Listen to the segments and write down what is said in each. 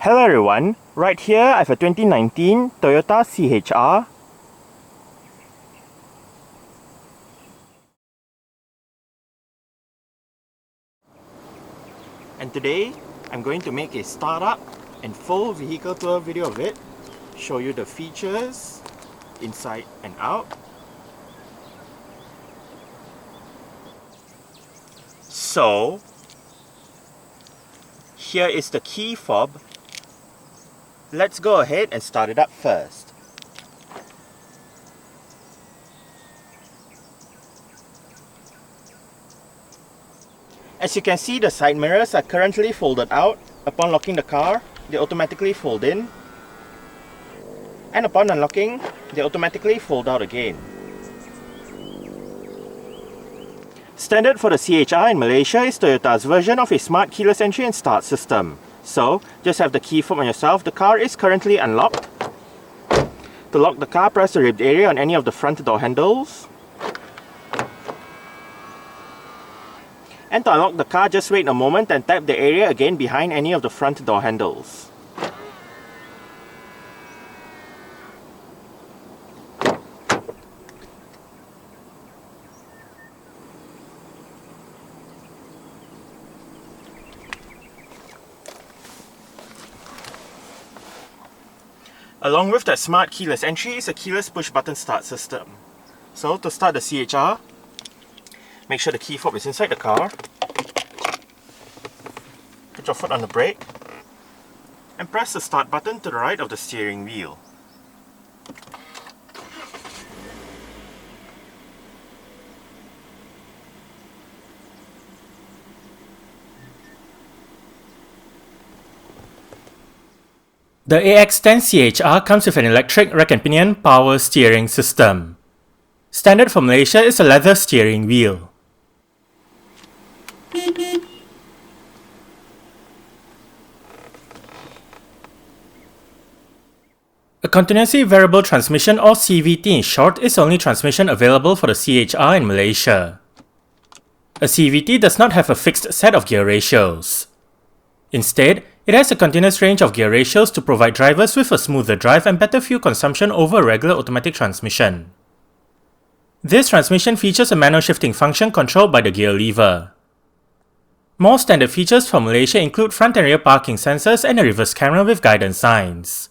Hello everyone, right here I have a 2019 Toyota CHR. And today I'm going to make a startup and full vehicle tour video of it, show you the features inside and out. So here is the key fob. Let's go ahead and start it up first. As you can see, the side mirrors are currently folded out. Upon locking the car, they automatically fold in. And upon unlocking, they automatically fold out again. Standard for the CHR in Malaysia is Toyota's version of a smart keyless entry and start system. So, just have the key fob on yourself. The car is currently unlocked. To lock the car, press the ribbed area on any of the front door handles. And to unlock the car, just wait a moment and tap the area again behind any of the front door handles. Along with that smart keyless entry is a keyless push button start system. So to start the CHR, make sure the key fob is inside the car. Put your foot on the brake and press the start button to the right of the steering wheel. The AX10 CHR comes with an electric rack and pinion power steering system. Standard for Malaysia is a leather steering wheel. A continuously variable transmission, or CVT in short, is the only transmission available for the CHR in Malaysia. A CVT does not have a fixed set of gear ratios. Instead, it has a continuous range of gear ratios to provide drivers with a smoother drive and better fuel consumption over a regular automatic transmission. This transmission features a manual shifting function controlled by the gear lever. More standard features for Malaysia include front and rear parking sensors and a reverse camera with guidance signs.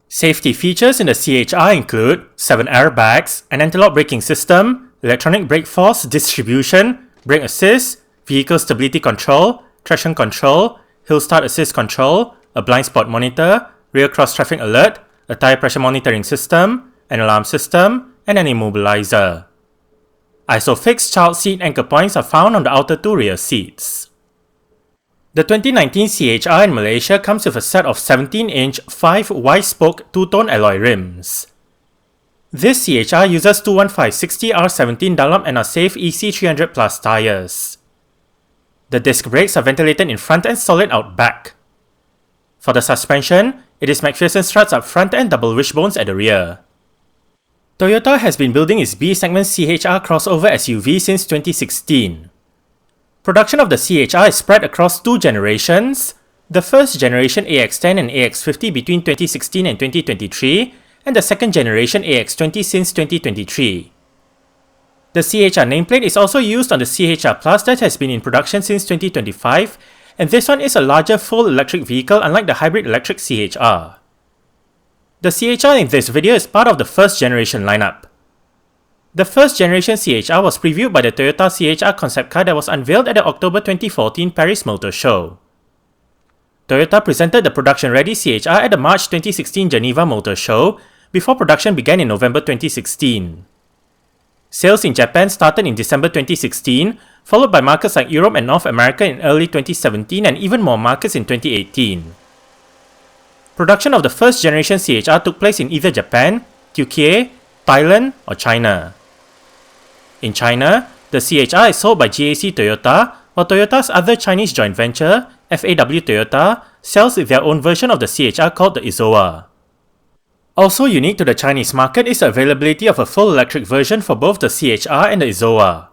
Safety features in the CHR include 7 airbags, an anti-lock braking system, electronic brake force distribution, brake assist, vehicle stability control, traction control, hill start assist control, a blind spot monitor, rear cross traffic alert, a tyre pressure monitoring system, an alarm system, and an immobilizer. ISOFIX child seat anchor points are found on the outer two rear seats. The 2019 CHR in Malaysia comes with a set of 17-inch 5 wide-spoke two-tone alloy rims. This CHR uses 215/60R17 Dunlop and are safe EC300 Plus tyres. The disc brakes are ventilated in front and solid out back. For the suspension, it is McPherson struts up front and double wishbones at the rear. Toyota has been building its B-segment CHR crossover SUV since 2016. Production of the CHR is spread across two generations, the first generation AX10 and AX50 between 2016 and 2023, and the second generation AX20 since 2023. The CHR nameplate is also used on the CHR Plus that has been in production since 2025, and this one is a larger full electric vehicle unlike the hybrid electric CHR. The CHR in this video is part of the first generation lineup. The first generation CHR was previewed by the Toyota CHR concept car that was unveiled at the October 2014 Paris Motor Show. Toyota presented the production-ready CHR at the March 2016 Geneva Motor Show, before production began in November 2016. Sales in Japan started in December 2016, followed by markets like Europe and North America in early 2017 and even more markets in 2018. Production of the first generation CHR took place in either Japan, Turkey, Thailand, or China. In China, the CHR is sold by GAC Toyota, while Toyota's other Chinese joint venture, FAW Toyota, sells their own version of the CHR called the Izoa. Also unique to the Chinese market is the availability of a full electric version for both the CHR and the Izoa.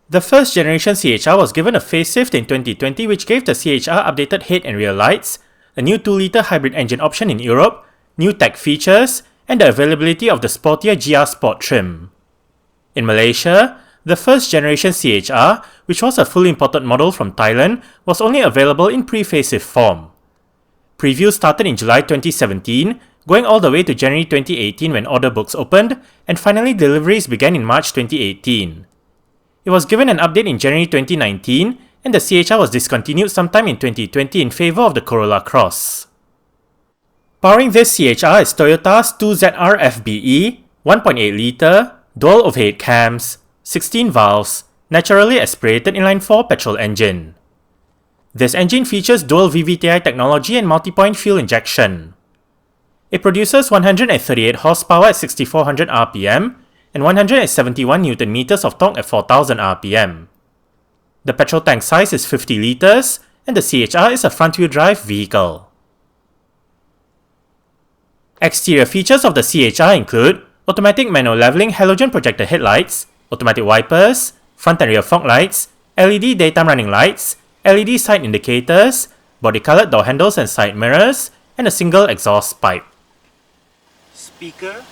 The first generation CHR was given a facelift in 2020 which gave the CHR updated head and rear lights, a new 2-litre hybrid engine option in Europe, new tech features, and the availability of the sportier GR Sport trim. In Malaysia, the first generation CHR, which was a fully imported model from Thailand, was only available in pre-facelift form. Previews started in July 2017, going all the way to January 2018 when order books opened, and finally deliveries began in March 2018. It was given an update in January 2019, and the CHR was discontinued sometime in 2020 in favour of the Corolla Cross. Powering this CHR is Toyota's 2ZR FBE, 1.8 litre, dual overhead cams, 16 valves, naturally aspirated inline-four petrol engine. This engine features dual VVTi technology and multi-point fuel injection. It produces 138 horsepower at 6400 rpm and 171 Nm of torque at 4000 rpm. The petrol tank size is 50 litres, and the CHR is a front-wheel drive vehicle. Exterior features of the CHR include automatic manual leveling halogen projector headlights, automatic wipers, front and rear fog lights, LED daytime running lights, LED side indicators, body-coloured door handles and side mirrors, and a single exhaust pipe. Speaker,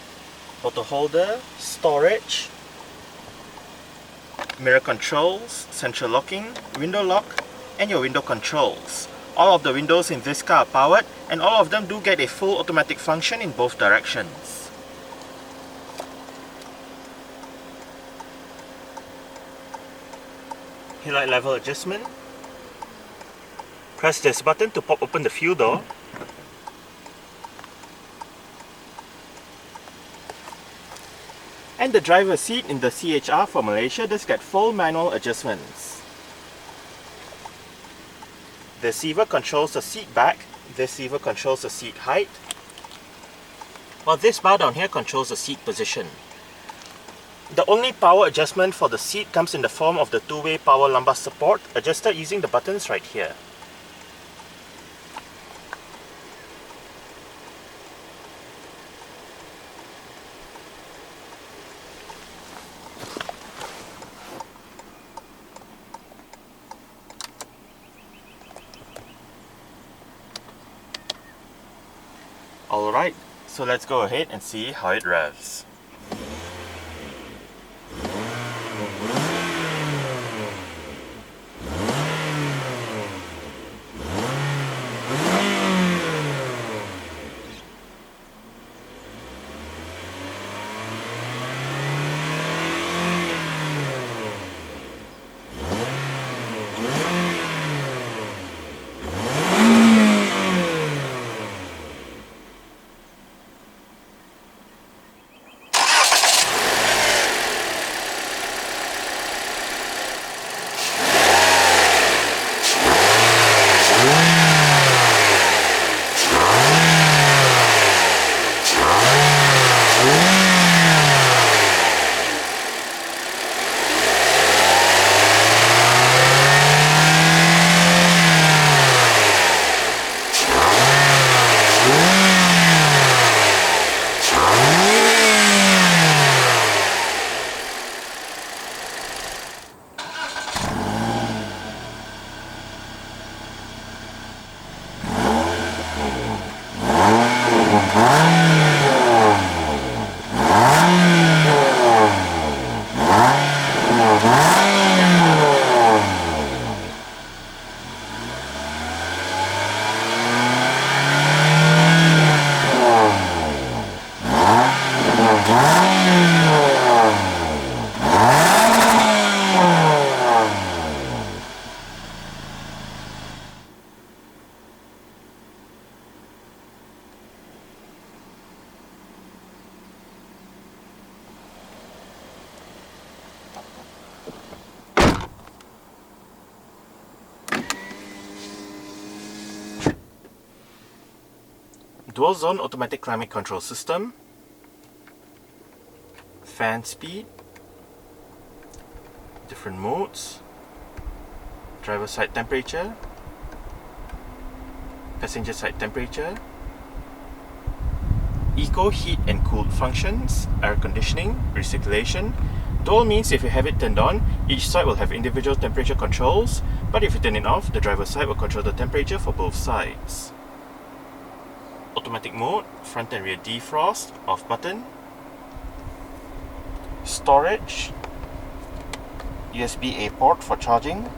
photo holder, storage, mirror controls, central locking, window lock, and your window controls. All of the windows in this car are powered, and all of them do get a full automatic function in both directions. Headlight level adjustment. Press this button to pop open the fuel door. And the driver's seat in the CHR for Malaysia does get full manual adjustments. This lever controls the seat back, this lever controls the seat height, while this bar down here controls the seat position. The only power adjustment for the seat comes in the form of the two-way power lumbar support, adjusted using the buttons right here. Alright, so let's go ahead and see how it revs. Dual zone automatic climate control system, fan speed, different modes, driver side temperature, passenger side temperature, eco heat and cooled functions, air conditioning, recirculation. Dual means if you have it turned on, each side will have individual temperature controls, but if you turn it off, the driver's side will control the temperature for both sides. automatic mode, front and rear defrost, off button, storage, USB-A port for charging,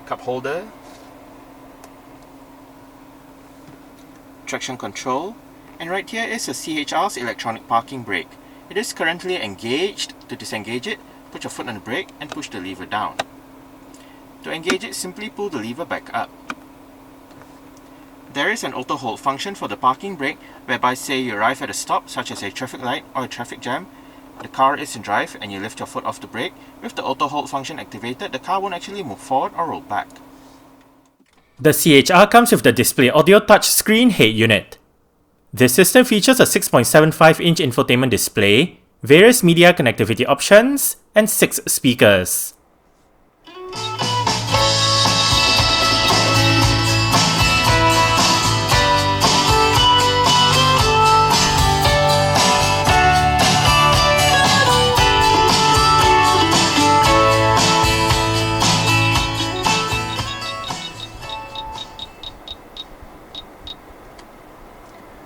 cup holder, traction control, and right here is a CHR's electronic parking brake. It is currently engaged. To disengage it, put your foot on the brake and push the lever down. To engage it, simply pull the lever back up. There is an auto hold function for the parking brake, whereby say you arrive at a stop such as a traffic light or a traffic jam, the car is in drive and you lift your foot off the brake. With the auto hold function activated, the car won't actually move forward or roll back. The CHR comes with the Display Audio touchscreen head unit. This system features a 6.75-inch infotainment display, various media connectivity options, and 6 speakers.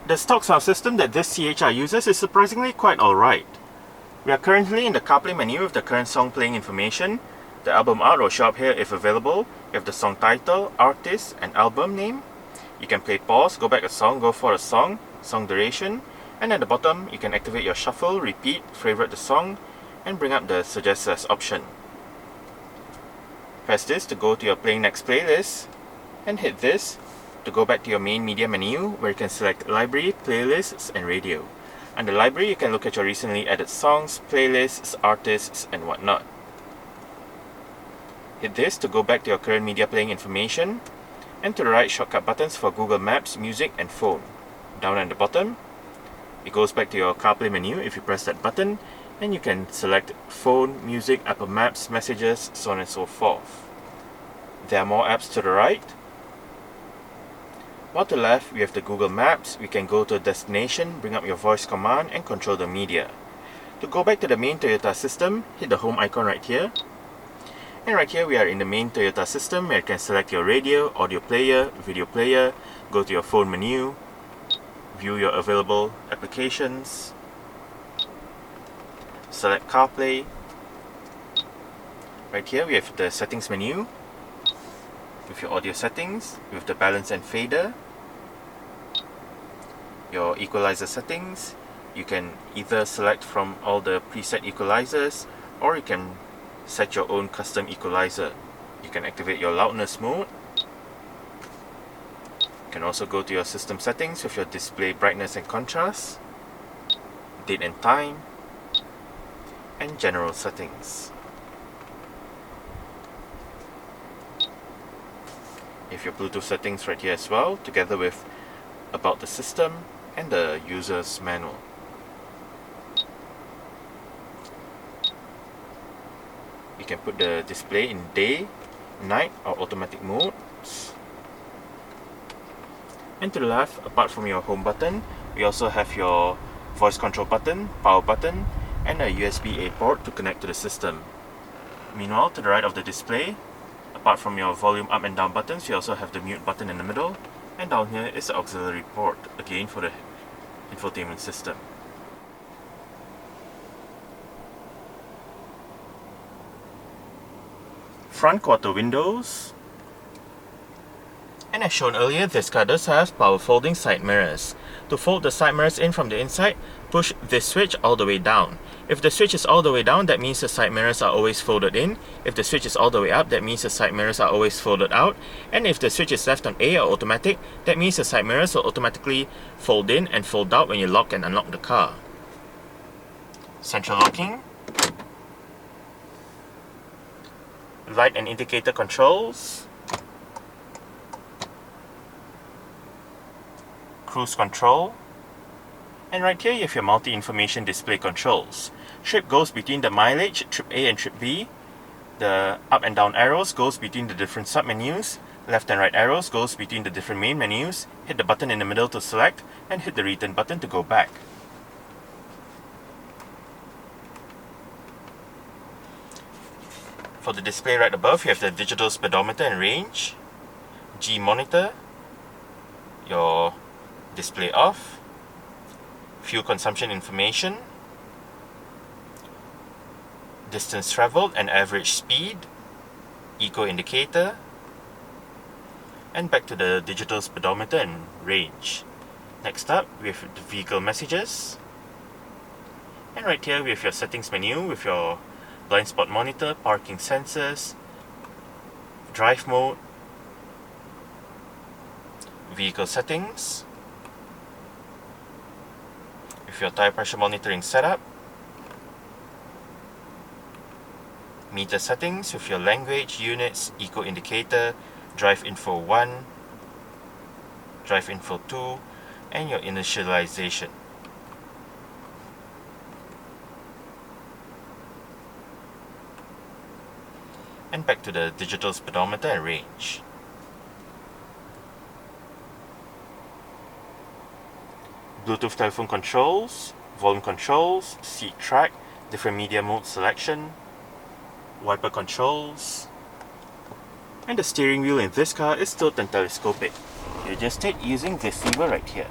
The stock sound system that this CHR uses is surprisingly quite alright. We are currently in the CarPlay menu with the current song playing information. The album art will show up here if available. You have the song title, artist, and album name. You can play pause, go back a song, go for a song, song duration, and at the bottom you can activate your shuffle, repeat, favorite the song, and bring up the suggest as option. Press this to go to your playing next playlist, and hit this to go back to your main media menu where you can select library, playlists, and radio. Under library you can look at your recently added songs, playlists, artists, and whatnot. Hit this to go back to your current media playing information, and to the right shortcut buttons for Google Maps, music, and phone. Down at the bottom, it goes back to your CarPlay menu if you press that button, and you can select phone, music, Apple Maps, messages, so on and so forth. There are more apps to the right. While to the left, we have the Google Maps. We can go to a destination, bring up your voice command, and control the media. To go back to the main Toyota system, hit the home icon right here. And right here we are in the main Toyota system where you can select your radio, audio player, video player, go to your phone menu, view your available applications, select CarPlay. Right here we have the settings menu with your audio settings, with the balance and fader, your equalizer settings. You can either select from all the preset equalizers, or you can set your own custom equalizer. You can activate your loudness mode. You can also go to your system settings with your display brightness and contrast, date and time, and general settings. You have your Bluetooth settings right here as well, together with about the system and the user's manual. You can put the display in day, night, or automatic modes. And to the left, apart from your home button, we also have your voice control button, power button, and a USB-A port to connect to the system. Meanwhile, to the right of the display, apart from your volume up and down buttons, you also have the mute button in the middle, and down here is the auxiliary port, again for the infotainment system. Front quarter windows. And as shown earlier, this car does have power folding side mirrors. To fold the side mirrors in from the inside, push this switch all the way down. If the switch is all the way down, that means the side mirrors are always folded in. If the switch is all the way up, that means the side mirrors are always folded out. And if the switch is left on A or automatic, that means the side mirrors will automatically fold in and fold out when you lock and unlock the car. Central locking. Light and indicator controls. Cruise control. And right here you have your multi-information display controls. Trip goes between the mileage, trip A and trip B. The up and down arrows goes between the different sub-menus. Left and right arrows goes between the different main menus. Hit the button in the middle to select, and hit the return button to go back. For the display right above, you have the digital speedometer and range, G monitor, your display off, fuel consumption information, distance traveled and average speed, eco indicator, and back to the digital speedometer and range. Next up, we have the vehicle messages, and right here we have your settings menu with your blind spot monitor, parking sensors, drive mode, vehicle settings, with your tire pressure monitoring setup, meter settings with your language, units, eco indicator, drive info 1, drive info 2, and your initialization. And back to the digital speedometer and range. Bluetooth telephone controls, volume controls, seat track, different media mode selection, wiper controls, and the steering wheel in this car is tilt and telescopic. You adjust it using this lever right here.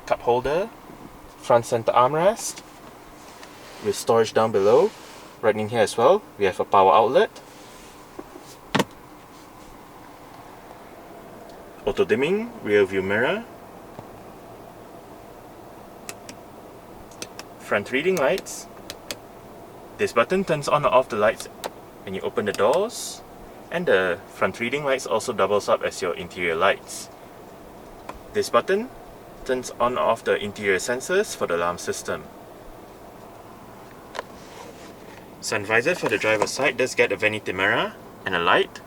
Cup holder, front center armrest, with storage down below. Right in here as well, we have a power outlet, auto dimming rear view mirror, front reading lights. This button turns on or off the lights when you open the doors, and the front reading lights also doubles up as your interior lights. This button turns on or off the interior sensors for the alarm system. Sun visor for the driver's side does get a vanity mirror and a light.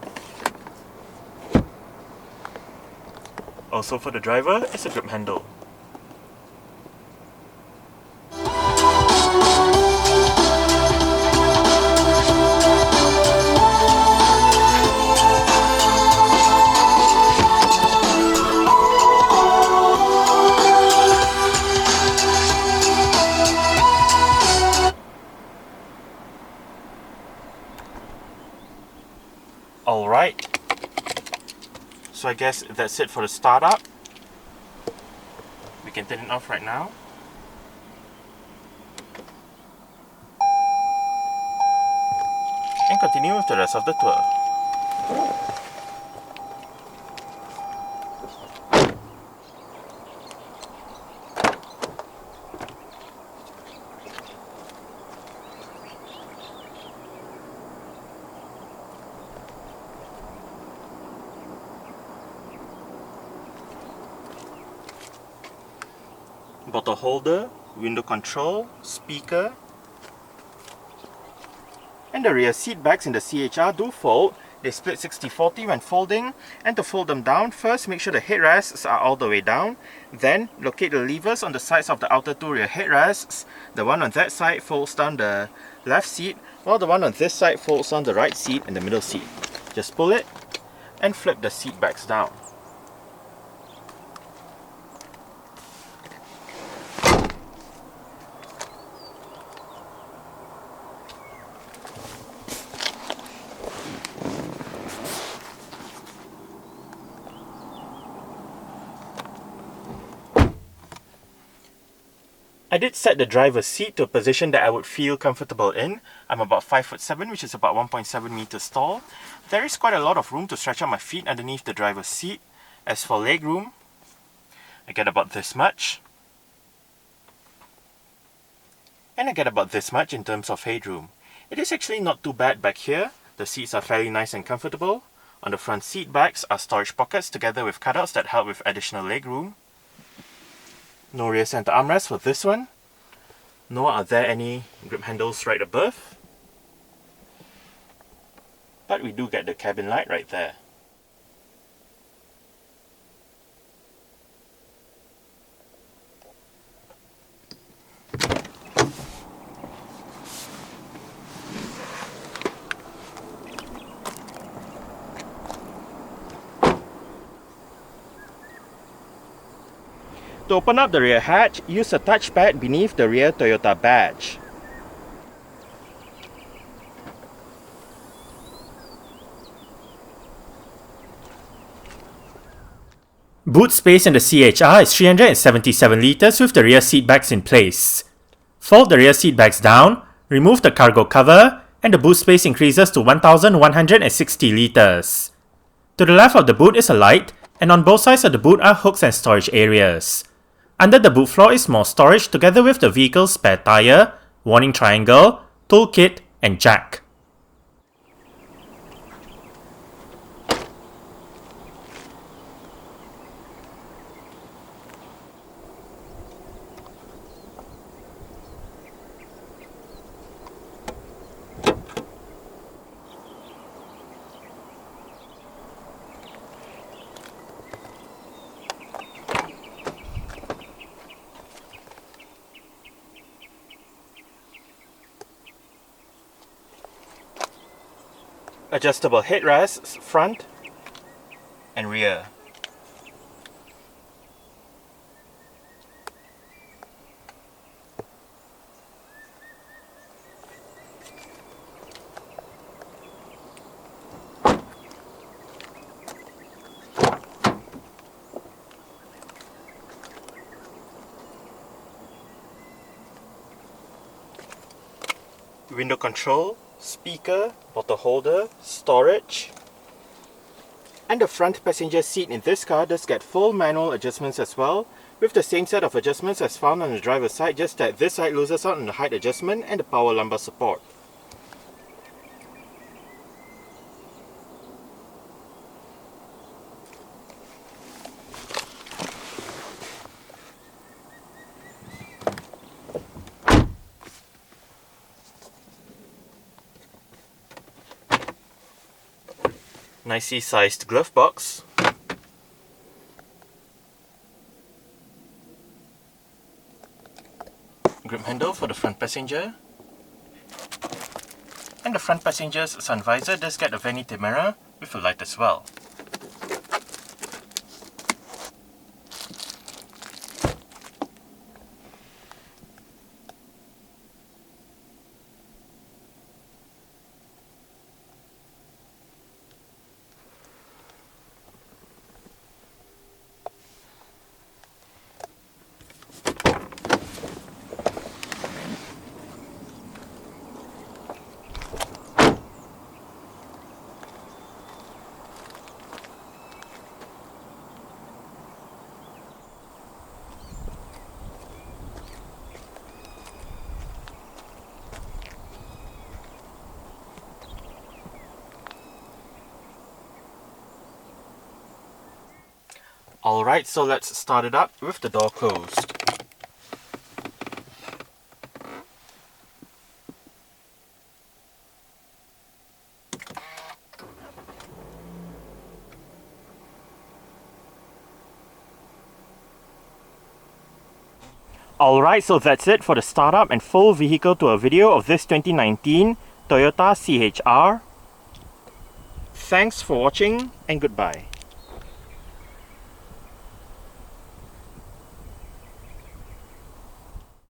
Also for the driver is a grip handle. Alright, so I guess that's it for the startup. We can turn it off right now. And continue with the rest of the tour. Bottle holder, window control, speaker, and the rear seat backs in the CHR do fold. They split 60-40 when folding, and to fold them down, first make sure the headrests are all the way down, then locate the levers on the sides of the outer two rear headrests. The one on that side folds down the left seat, while the one on this side folds down the right seat and the middle seat. Just pull it and flip the seat backs down. I did set the driver's seat to a position that I would feel comfortable in. I'm about 5'7", which is about 1.7 meters tall. There is quite a lot of room to stretch out my feet underneath the driver's seat. As for leg room, I get about this much. And I get about this much in terms of headroom. It is actually not too bad back here. The seats are fairly nice and comfortable. On the front seat backs are storage pockets together with cutouts that help with additional leg room. No rear center armrest for this one, nor are there any grip handles right above. But we do get the cabin light right there. To open up the rear hatch, use the touchpad beneath the rear Toyota badge. Boot space in the CHR is 377 litres with the rear seat bags in place. Fold the rear seat bags down, remove the cargo cover, and the boot space increases to 1160 litres. To the left of the boot is a light, and on both sides of the boot are hooks and storage areas. Under the boot floor is more storage together with the vehicle's spare tyre, warning triangle, toolkit, and jack. Adjustable headrests, front and rear. Window control, speaker, bottle holder, storage, and the front passenger seat in this car does get full manual adjustments as well, with the same set of adjustments as found on the driver's side, just that this side loses out on the height adjustment and the power lumbar support. Nicely sized glove box, grip handle for the front passenger, and the front passenger's sun visor does get a vanity mirror with a light as well. Alright, so let's start it up with the door closed. Alright, so that's it for the startup and full vehicle tour video of this 2019 Toyota CHR. Thanks for watching and goodbye.